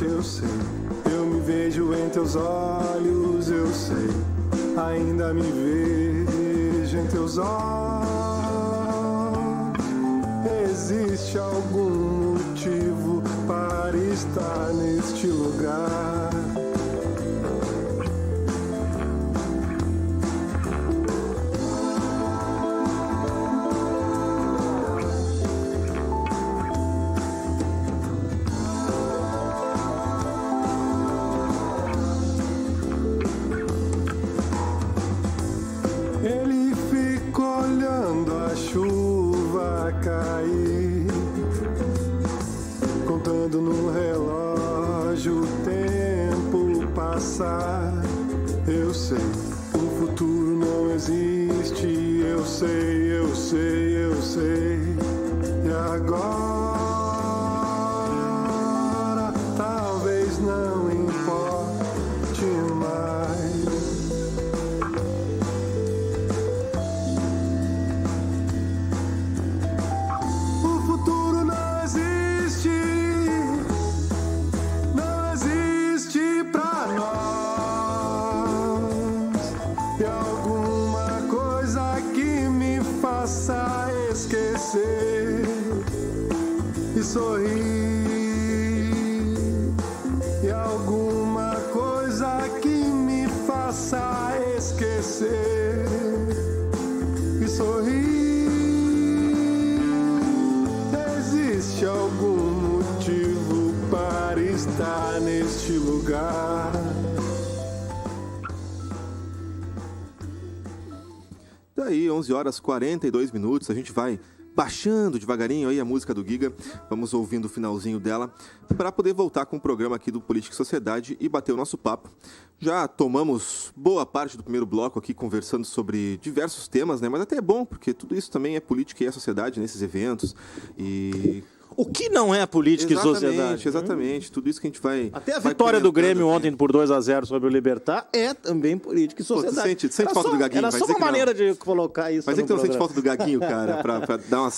eu sei. Eu me vejo em teus olhos, eu sei. Ainda me vejo em teus olhos. Existe algum motivo para estar neste lugar? Ele fica olhando a chuva cair, contando no relógio o tempo passar. Eu sei, o futuro não existe. Eu sei, eu sei, eu sei. E agora talvez não importe mais. O futuro não existe, não existe pra nós. E alguma coisa que me faça esquecer e sorrir. E alguma coisa que me faça esquecer e sorrir. Existe algum motivo para estar neste lugar? Daí, 11 horas 42 minutos, a gente vai baixando devagarinho aí a música do Giga, vamos ouvindo o finalzinho dela, para poder voltar com o programa aqui do Política e Sociedade e bater o nosso papo. Já tomamos boa parte do primeiro bloco aqui conversando sobre diversos temas, né? Mas até é bom, porque tudo isso também é política e é sociedade nesses eventos. E O que não é política e sociedade? Exatamente, tudo isso que a gente vai... Até a vitória do Grêmio aqui ontem por 2-0 sobre o Libertad é também política e sociedade. Tu sente falta do Gaguinho? Era só uma maneira de colocar isso. Mas é que tu não sente falta do Gaguinho, cara, pra dar uma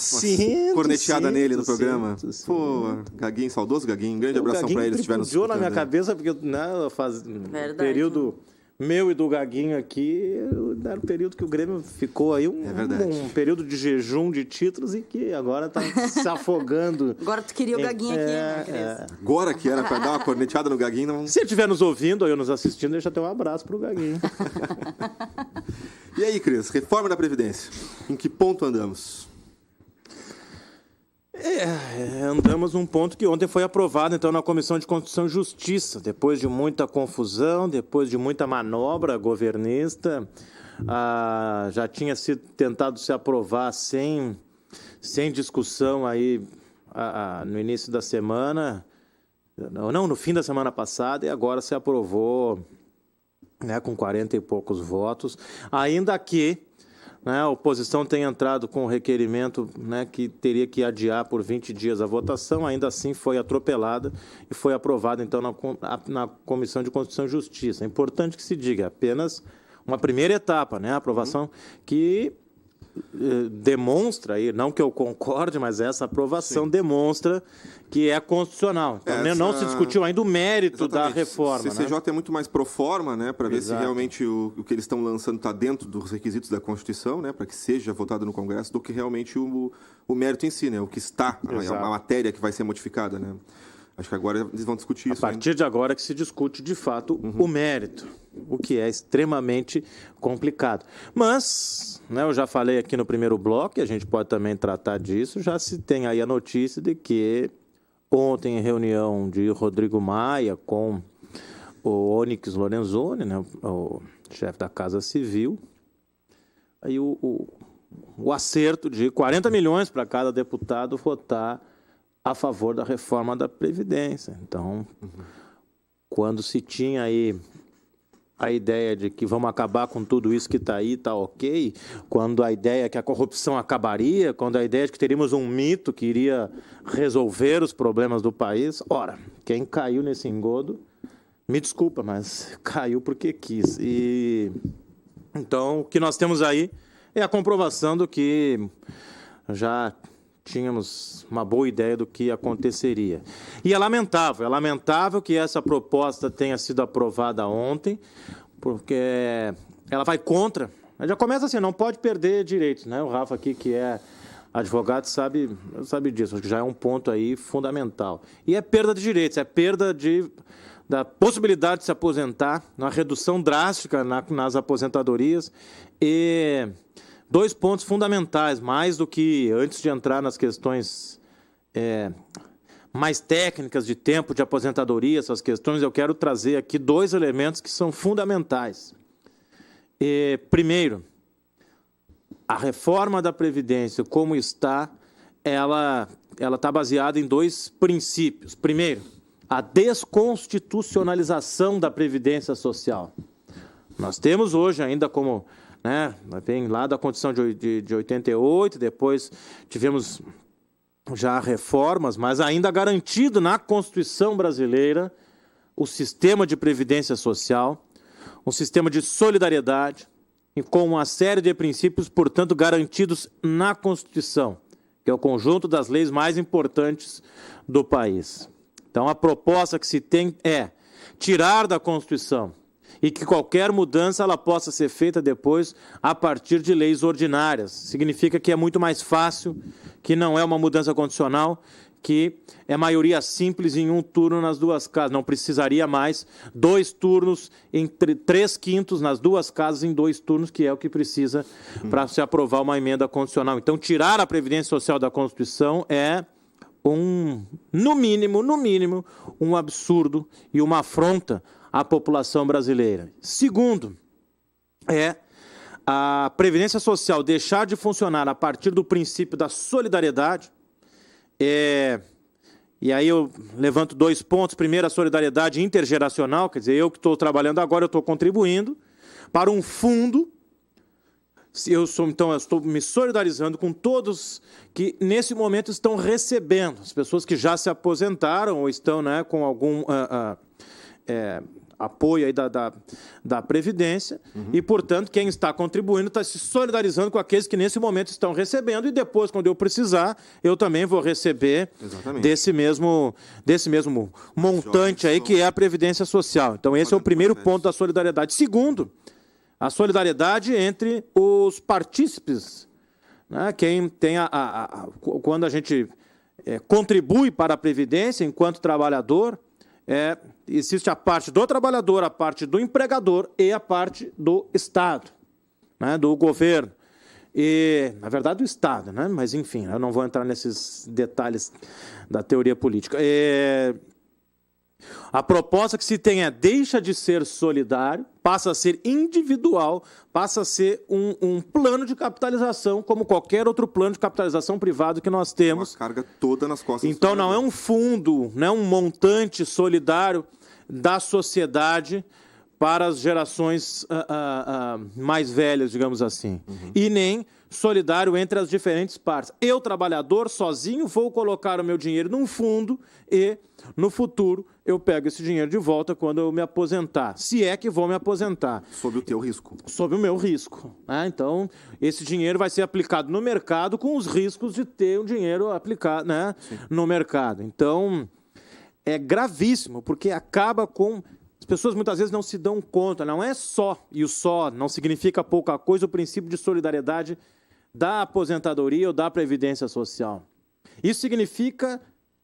corneteada nele no programa? Pô, Gaguinho, saudoso Gaguinho, grande abração pra ele se estiver no escutando. Na minha cabeça, porque faz período meu e do Gaguinho aqui, era o período que o Grêmio ficou aí um período de jejum de títulos e que agora tá se afogando. Agora tu queria o Gaguinho aqui, né, Cris? Agora que era pra dar uma corneteada no Gaguinho, não... Se ele estiver nos ouvindo ou nos assistindo, deixa até um abraço pro Gaguinho. E aí, Cris, reforma da Previdência, em que ponto andamos? Andamos num ponto que ontem foi aprovado, então, na Comissão de Constituição e Justiça. Depois de muita confusão, depois de muita manobra governista, já tinha sido tentado se aprovar sem discussão aí no início da semana, não, no fim da semana passada, e agora se aprovou, né, com 40 e poucos votos, ainda que, né, a oposição tem entrado com o requerimento, né, que teria que adiar por 20 dias a votação, ainda assim foi atropelada e foi aprovada, então, na Comissão de Constituição e Justiça. É importante que se diga, apenas uma primeira etapa, né, a aprovação que demonstra, aí, não que eu concorde, mas essa aprovação demonstra que é constitucional. Então, não se discutiu ainda o mérito da reforma. O CCJ é muito mais pro forma, né, para ver se realmente o que eles estão lançando está dentro dos requisitos da Constituição, né, para que seja votado no Congresso, do que realmente o mérito em si, né, o que está, a matéria que vai ser modificada, né. Acho que agora eles vão discutir isso. A partir de agora que se discute, de fato, o mérito, o que é extremamente complicado. Mas, né, eu já falei aqui no primeiro bloco, e a gente pode também tratar disso, já se tem aí a notícia de que ontem, em reunião de Rodrigo Maia com o Onyx Lorenzoni, né, o chefe da Casa Civil, aí o acerto de 40 milhões para cada deputado votar a favor da reforma da Previdência. Então, quando se tinha aí a ideia de que vamos acabar com tudo isso que está aí, está ok, quando a ideia que a corrupção acabaria, quando a ideia de que teríamos um mito que iria resolver os problemas do país, ora, quem caiu nesse engodo, me desculpa, mas caiu porque quis. E então, o que nós temos aí é a comprovação do que já tínhamos uma boa ideia do que aconteceria. E é lamentável que essa proposta tenha sido aprovada ontem, porque ela vai contra. Já começa assim, não pode perder direitos, né? O Rafa aqui, que é advogado, sabe disso. Acho que já é um ponto aí fundamental. E é perda de direitos, é perda da possibilidade de se aposentar, uma redução drástica nas aposentadorias. E 2 pontos fundamentais, mais do que antes de entrar nas questões mais técnicas de tempo de aposentadoria, essas questões, eu quero trazer aqui 2 elementos que são fundamentais. Primeiro, a reforma da Previdência, como está, ela está baseada em 2 princípios. Primeiro, a desconstitucionalização da Previdência Social. Nós temos hoje ainda como, né, vem lá da Constituição de 88, depois tivemos já reformas, mas ainda garantido na Constituição brasileira o sistema de Previdência Social, um sistema de solidariedade, e com uma série de princípios, portanto, garantidos na Constituição, que é o conjunto das leis mais importantes do país. Então, a proposta que se tem é tirar da Constituição e que qualquer mudança ela possa ser feita depois a partir de leis ordinárias. Significa que é muito mais fácil, que não é uma mudança constitucional, que é maioria simples em 1 turno nas 2 casas. Não precisaria mais 2 turnos em 3/5 nas 2 casas em 2 turnos, que é o que precisa para se aprovar uma emenda constitucional. Então, tirar a Previdência Social da Constituição é no mínimo, um absurdo e uma afronta à população brasileira. Segundo, a Previdência Social deixar de funcionar a partir do princípio da solidariedade. E aí eu levanto 2 pontos. Primeiro, a solidariedade intergeracional, quer dizer, eu que estou trabalhando agora, eu estou contribuindo para um fundo. Eu estou me solidarizando com todos que, nesse momento, estão recebendo. As pessoas que já se aposentaram ou estão, né, com algum apoio aí da Previdência. E, portanto, quem está contribuindo está se solidarizando com aqueles que, nesse momento, estão recebendo. E depois, quando eu precisar, eu também vou receber desse mesmo montante aí, que é a Previdência Social. Então, esse é o primeiro ponto da solidariedade. Segundo, a solidariedade entre os partícipes, né? Quem tem quando a gente contribui para a Previdência enquanto trabalhador, existe a parte do trabalhador, a parte do empregador e a parte do Estado, né? Do governo. E, na verdade, do Estado, né? Mas, enfim, eu não vou entrar nesses detalhes da teoria política. A proposta que se tem deixa de ser solidário, passa a ser individual, passa a ser um plano de capitalização, como qualquer outro plano de capitalização privado que nós temos. Uma carga toda nas costas. Então, não é um fundo, não é um montante solidário da sociedade para as gerações mais velhas, digamos assim. E nem solidário entre as diferentes partes. Eu, trabalhador, sozinho, vou colocar o meu dinheiro num fundo e, no futuro, eu pego esse dinheiro de volta quando eu me aposentar. Se é que vou me aposentar. Sob o teu risco. Sob o meu risco. Né? Então, esse dinheiro vai ser aplicado no mercado com os riscos de ter o dinheiro aplicado, né, no mercado. Então, é gravíssimo, porque acaba com... As pessoas muitas vezes não se dão conta, não é só, e o só não significa pouca coisa, o princípio de solidariedade da aposentadoria ou da Previdência Social. Isso significa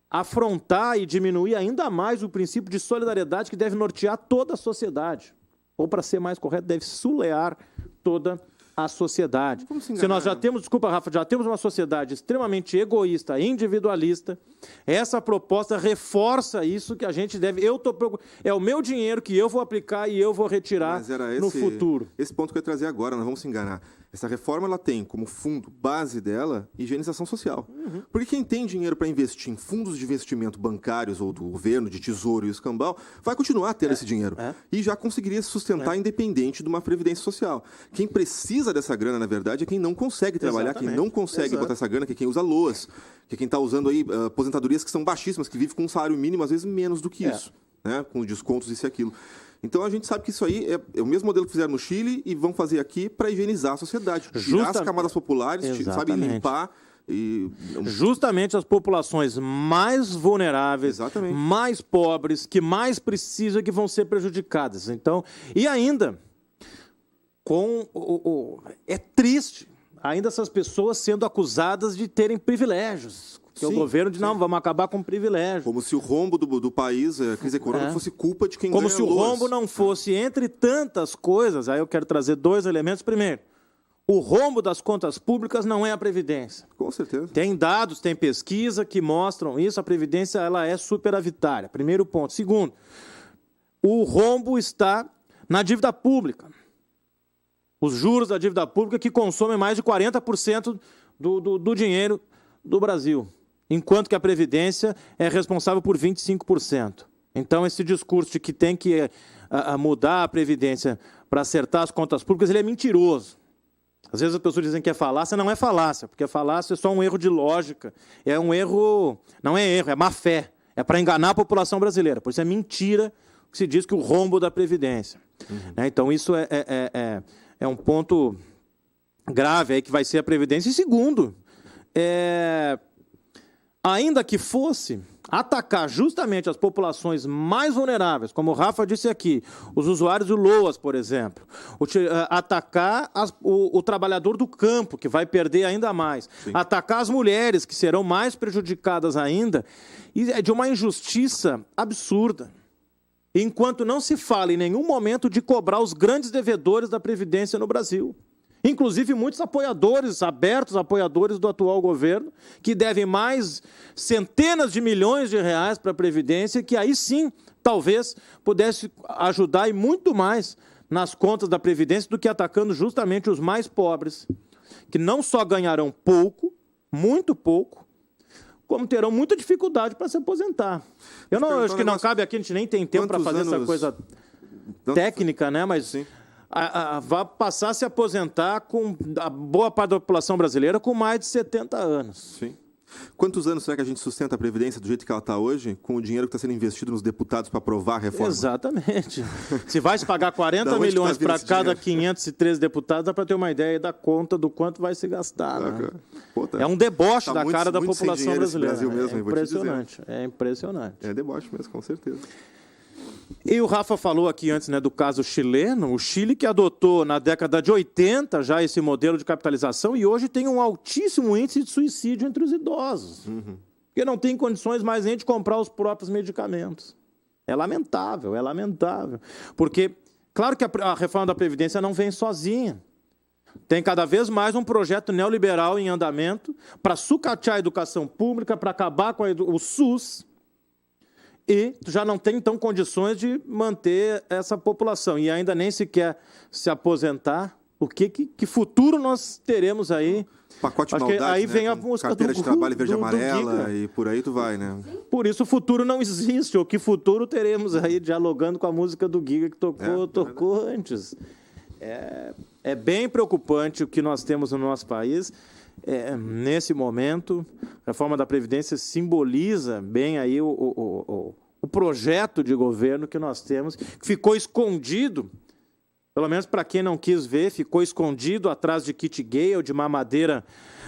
afrontar e diminuir ainda mais o princípio de solidariedade que deve nortear toda a sociedade. Ou, para ser mais correto, deve sulear toda a sociedade. Se nós já temos, desculpa, Rafa, já temos uma sociedade extremamente egoísta, individualista, essa proposta reforça isso que a gente deve... É o meu dinheiro que eu vou aplicar e eu vou retirar no futuro. Esse ponto que eu ia trazer agora, não vamos se enganar. Essa reforma ela tem como fundo base dela higienização social. Porque quem tem dinheiro para investir em fundos de investimento bancários ou do governo, de tesouro e escambau, vai continuar a ter esse dinheiro. E já conseguiria se sustentar independente de uma previdência social. Quem precisa dessa grana, na verdade, é quem não consegue trabalhar, quem não consegue botar essa grana, que é quem usa LOAS, que é quem está usando aí aposentadorias que são baixíssimas, que vive com um salário mínimo, às vezes menos do que isso, né? Com descontos, isso e aquilo. Então, a gente sabe que isso aí é o mesmo modelo que fizeram no Chile e vão fazer aqui para higienizar a sociedade. Tirar as camadas populares, sabe, limpar Justamente as populações mais vulneráveis, Exatamente. mais pobres, que mais precisam, que vão ser prejudicadas. Então, e ainda, é triste ainda essas pessoas sendo acusadas de terem privilégios. Que o governo diz, não, vamos acabar com o privilégio. Como se o rombo do país, a crise econômica, fosse culpa de quem Como ganha se o louros. rombo não fosse, entre tantas coisas, aí eu quero trazer 2 elementos. Primeiro, o rombo das contas públicas não é a Previdência. Com certeza. Tem dados, tem pesquisa que mostram isso, a Previdência ela é superavitária. Primeiro ponto. Segundo, o rombo está na dívida pública. Os juros da dívida pública que consomem mais de 40% do dinheiro do Brasil, enquanto que a Previdência é responsável por 25%. Então, esse discurso de que tem que mudar a Previdência para acertar as contas públicas, ele é mentiroso. Às vezes as pessoas dizem que é falácia, não é falácia, porque a falácia é só um erro de lógica, é um erro, não é erro, é má fé, é para enganar a população brasileira, por isso é mentira que se diz que o rombo da Previdência. Então, isso é um ponto grave aí que vai ser a Previdência. E segundo, ainda que fosse atacar justamente as populações mais vulneráveis, como o Rafa disse aqui, os usuários do LOAS, por exemplo, atacar o trabalhador do campo, que vai perder ainda mais, atacar as mulheres, que serão mais prejudicadas ainda, e é de uma injustiça absurda. Enquanto não se fala em nenhum momento de cobrar os grandes devedores da Previdência no Brasil. Inclusive muitos apoiadores, abertos apoiadores do atual governo, que devem mais centenas de milhões de reais para a Previdência, que aí sim, talvez, pudesse ajudar e muito mais nas contas da Previdência do que atacando justamente os mais pobres, que não só ganharão pouco, muito pouco, como terão muita dificuldade para se aposentar. Eu não acho que não cabe aqui, a gente nem tem tempo para fazer essa coisa técnica, né? Mas vai passar a se aposentar com a boa parte da população brasileira com mais de 70 anos. Sim. Quantos anos será que a gente sustenta a Previdência do jeito que ela está hoje, com o dinheiro que está sendo investido nos deputados para aprovar a reforma? Exatamente. Se vai se pagar 40 milhões para cada 513 deputados, dá para ter uma ideia da conta do quanto vai se gastar. Né? É um deboche da cara da população brasileira. Brasil mesmo, é impressionante. É impressionante. É deboche mesmo, com certeza. E o Rafa falou aqui antes, né, do caso chileno, o Chile que adotou na década de 80 já esse modelo de capitalização e hoje tem um altíssimo índice de suicídio entre os idosos, porque não tem condições mais nem de comprar os próprios medicamentos. É lamentável, porque, claro que a reforma da Previdência não vem sozinha. Tem cada vez mais um projeto neoliberal em andamento para sucatear a educação pública, para acabar com o SUS, e já não tem, então, condições de manter essa população. E ainda nem sequer se aposentar. Que futuro nós teremos aí? Pacote de maldade, aí né? vem a música carteira de trabalho verde e amarela e por aí tu vai, né? Por isso o futuro não existe. O que futuro teremos aí, dialogando com a música do Giga que tocou antes. É bem preocupante o que nós temos no nosso país. Nesse momento, a reforma da Previdência simboliza bem aí o projeto de governo que nós temos, que ficou escondido, pelo menos para quem não quis ver, ficou escondido atrás de kit gay ou de mamadeira,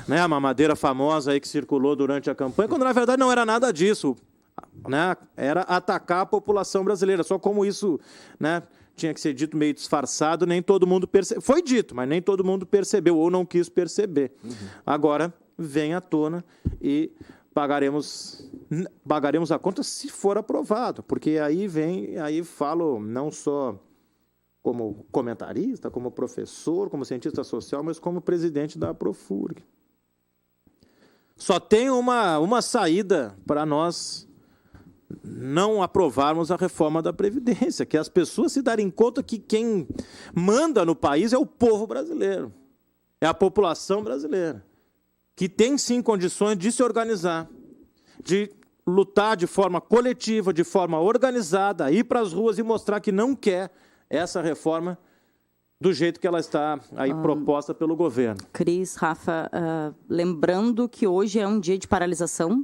né, a mamadeira famosa aí que circulou durante a campanha, quando na verdade não era nada disso, né, era atacar a população brasileira, só como isso, né, tinha que ser dito meio disfarçado, nem todo mundo percebeu. Foi dito, mas nem todo mundo percebeu ou não quis perceber. Agora vem à tona e pagaremos a conta se for aprovado, porque aí falo não só como comentarista, como professor, como cientista social, mas como presidente da Profurg. Só tem uma saída para nós não aprovarmos a reforma da Previdência, que é as pessoas se darem conta que quem manda no país é o povo brasileiro, é a população brasileira, que tem sim condições de se organizar, de lutar de forma coletiva, de forma organizada, ir para as ruas e mostrar que não quer essa reforma do jeito que ela está aí proposta pelo governo. Cris, Rafa, lembrando que hoje é um dia de paralisação.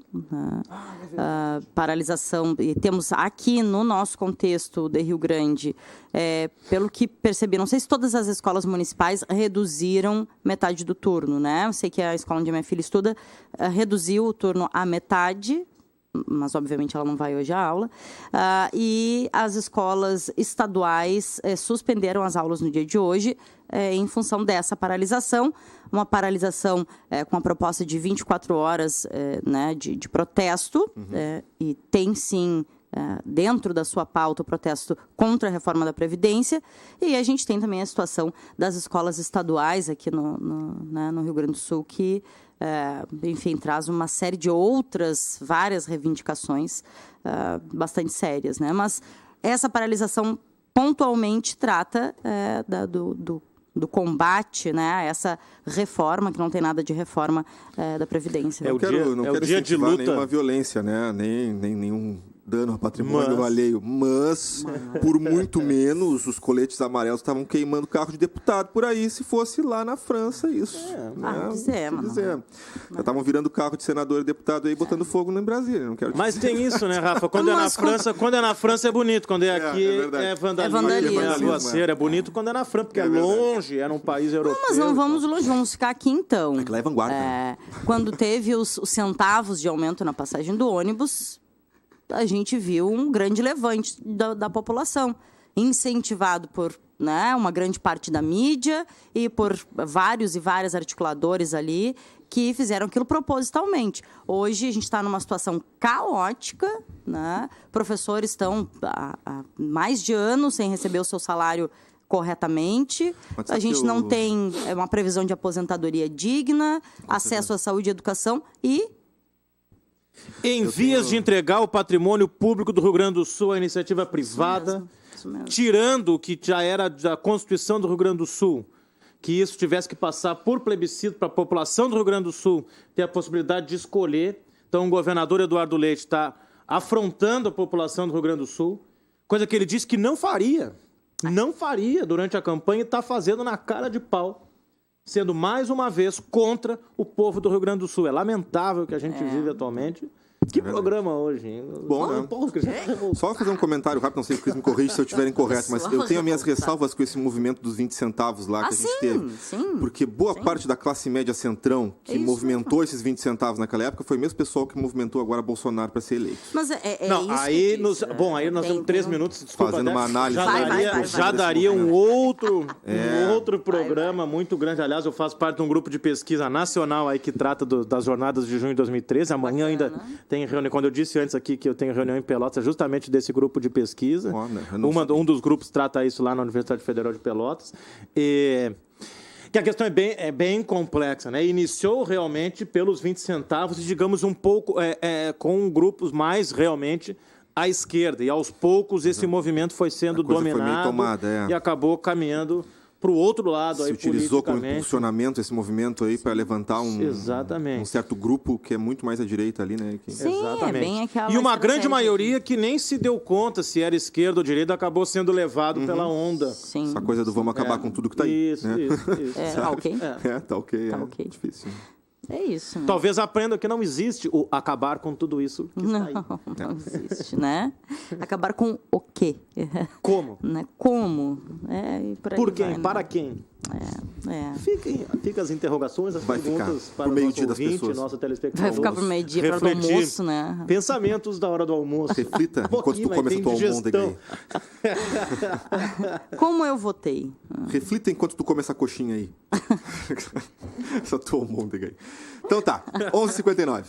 Paralisação, e temos aqui no nosso contexto de Rio Grande, pelo que percebi, não sei se todas as escolas municipais reduziram metade do turno, né? Eu sei que a escola onde minha filha estuda reduziu o turno à metade, mas obviamente ela não vai hoje à aula, e as escolas estaduais suspenderam as aulas no dia de hoje em função dessa paralisação, uma paralisação com a proposta de 24 horas né, de protesto, e tem sim dentro da sua pauta o protesto contra a reforma da Previdência, e a gente tem também a situação das escolas estaduais aqui no Rio Grande do Sul, que enfim, traz uma série de outras, várias reivindicações bastante sérias, né? Mas essa paralisação pontualmente trata do combate, né, a essa reforma, que não tem nada de reforma da Previdência. Não quero dia de luta. Nenhuma violência, né? Nem nenhum dano ao patrimônio alheio, mas por muito menos os coletes amarelos estavam queimando carro de deputado por aí, se fosse lá na França isso. Já estavam virando carro de senador e deputado aí, botando fogo em Brasília. Não quero Mas tem isso, né, Rafa? Quando é na França é bonito, quando é aqui é vandalismo. É bonito quando é na França, porque é longe, era um país europeu. Não, mas não vamos longe, vamos ficar aqui então. É que lá é vanguarda. Quando teve os centavos de aumento na passagem do ônibus, a gente viu um grande levante da população, incentivado por uma grande parte da mídia e por vários e várias articuladores ali que fizeram aquilo propositalmente. Hoje a gente está numa situação caótica, né? Professores estão há mais de anos sem receber o seu salário corretamente, a gente não tem uma previsão de aposentadoria digna, acesso à saúde e educação e... Em vias de entregar o patrimônio público do Rio Grande do Sul à iniciativa privada, isso mesmo. Tirando o que já era da Constituição do Rio Grande do Sul, que isso tivesse que passar por plebiscito para a população do Rio Grande do Sul ter a possibilidade de escolher. Então o governador Eduardo Leite está afrontando a população do Rio Grande do Sul, coisa que ele disse que não faria durante a campanha e está fazendo na cara de pau, sendo mais uma vez contra o povo do Rio Grande do Sul. É lamentável o que a gente vive atualmente. Que programa hoje, hein? Bom, né? Só fazer um comentário rápido, não sei se o Cris me corrige se eu estiver incorreto, mas eu tenho as minhas ressalvas com esse movimento dos 20 centavos lá que a gente teve. Sim, porque boa parte da classe média centrão que movimentou esses 20 centavos naquela época foi o mesmo pessoal que movimentou agro Bolsonaro para ser eleito. Mas não, isso aí nós temos 3 minutos, desculpa, fazendo uma análise. Já daria um outro programa muito grande. Aliás, eu faço parte de um grupo de pesquisa nacional aí que trata das jornadas de junho de 2013. Amanhã ainda tem reunião. Quando eu disse antes aqui que eu tenho reunião em Pelotas, justamente desse grupo de pesquisa. Um dos grupos trata isso lá na Universidade Federal de Pelotas. Que a questão é bem complexa, né? Iniciou realmente pelos 20 centavos e, digamos, um pouco com grupos mais realmente à esquerda. E, aos poucos, esse movimento foi sendo dominado e acabou caminhando para o outro lado. Se utilizou como impulsionamento esse movimento aí para levantar um certo grupo que é muito mais à direita ali, né? Sim, exatamente. É bem aquela e uma grande maioria que nem se deu conta se era esquerda ou direita acabou sendo levado pela onda. Sim. Essa coisa do vamos acabar com tudo que tá aí. Isso. Tá ok? Tá ok. Tá ok. Difícil. É isso. Né? Talvez aprenda que não existe o acabar com tudo isso que está aí. Não existe, né? Acabar com o quê? Como? Né? Como? Por quem? Vai, para né? quem? Fica as interrogações, as perguntas para o nosso ouvinte, nosso telespectador. Vai ficar para o meio-dia, para o almoço, né? Pensamentos da hora do almoço. Reflita enquanto tu come essa tua almôndega aí. Como eu votei? Reflita enquanto tu come essa coxinha aí. Essa tua almôndega aí. Então tá, 11h59.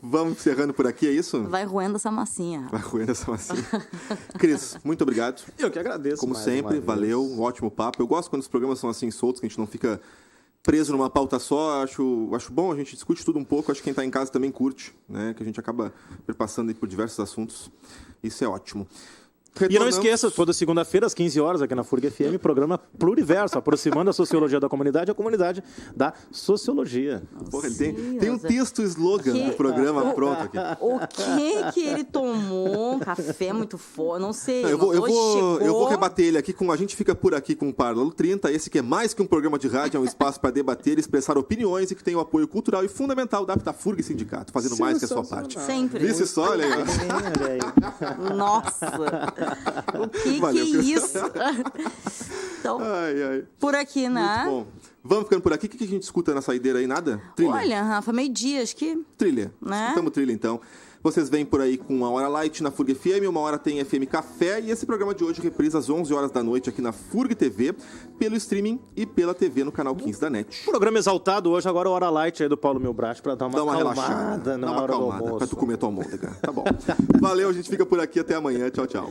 Vamos encerrando por aqui, é isso? Vai roendo essa massinha. Cris, muito obrigado. Eu que agradeço. Como sempre, valeu, um ótimo papo. Eu gosto quando os programas são assim soltos, que a gente não fica preso numa pauta só. Acho bom, a gente discute tudo um pouco. Acho que quem está em casa também curte, né? Que a gente acaba perpassando aí por diversos assuntos. Isso é ótimo. E não esqueça, toda segunda-feira, às 15 horas, aqui na FURG FM, programa Pluriverso, aproximando a sociologia da comunidade, a comunidade da sociologia. Porra, ele tem um texto slogan do programa pronto aqui. O que ele tomou? Um café muito forte, não sei. Eu vou rebater ele aqui com... A gente fica por aqui com o Paralelo 30, esse que é mais que um programa de rádio, é um espaço para debater, expressar opiniões e que tem o apoio cultural e fundamental da FURG Sindicato, fazendo mais que a sua parte. Sempre. Vice só, olha aí. Nossa. O que é isso? Então, por aqui, né? Muito bom. Vamos ficando por aqui. O que a gente escuta na saideira aí? Nada? Trilha? Olha, Rafa, meio-dia, acho que... Trilha. Né? Escutamos trilha, então. Vocês vêm por aí com Uma Hora Light na FURG FM, Uma Hora tem FM Café, e esse programa de hoje reprisa às 11 horas da noite aqui na FURG TV, pelo streaming e pela TV no canal 15 da NET. Programa exaltado hoje, agora Hora Light aí do Paulo Milbrat, pra dar uma relaxada na hora do almoço. Pra tu comer tua almôndega. Tá bom. Valeu, a gente fica por aqui, até amanhã. Tchau, tchau.